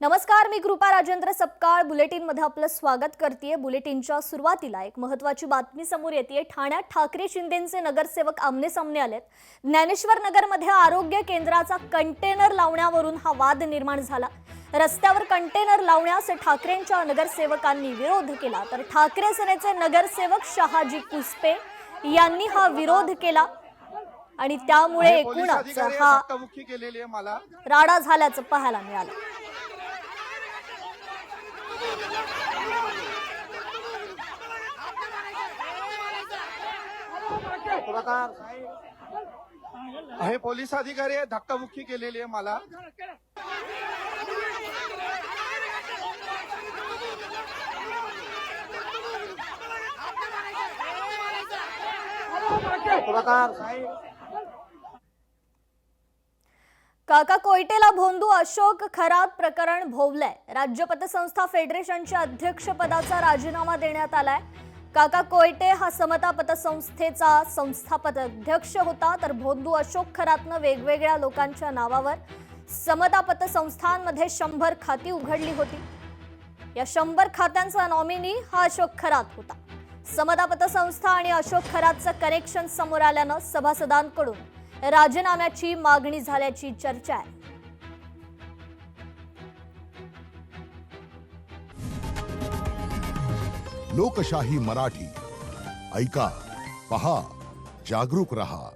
नमस्कार, मी कृपा राजेंद्र सपकाळ बुलेटिनमध्ये आपलं स्वागत करते। बुलेटिनच्या सुरुवातीला एक महत्त्वाची बातमी समोर येते। ठाण्यात ठाकरे शिंदेंचे नगरसेवक आमने-सामने आलेत। ज्ञानेश्वर नगरमध्ये आरोग्य केंद्राचा कंटेनर लावण्यावरून हा वाद निर्माण झाला। रस्त्यावर कंटेनर लावण्यास ठाकरेंच्या नगरसेवकांनी विरोध केला, तर ठाकरे सेनेचे नगरसेवक शहाजी कुसपे यांनी हा विरोध केला आणि त्यामुळे एकूणच हा राडा झाल्याचं पाहायला मिळालं। हे पोलीस अधिकारी धक्काबुक्की केलेली आहे मला। काका कोयटेला भोंदू अशोक खरात प्रकरण भोवलंय। राज्य पतसंस्था फेडरेशनच्या अध्यक्षपदाचा राजीनामा देण्यात आलाय। काका कोयटे हा समता पतसंस्थेचा संस्थापक अध्यक्ष होता, तर भोंदू अशोक खरातनं वेगवेगळ्या लोकांच्या नावावर समता पतसंस्थांमध्ये 100 खाती उघडली होती। या 100 खात्यांचा नॉमिनी हा अशोक खरात होता। समता पतसंस्था आणि अशोक खरातचं कनेक्शन समोर आल्यानं सभासदांकडून राजीनाम्याची मागणी झाल्याची चर्चा आहे। लोकशाही मराठी ऐका, पहा, जागरूक रहा।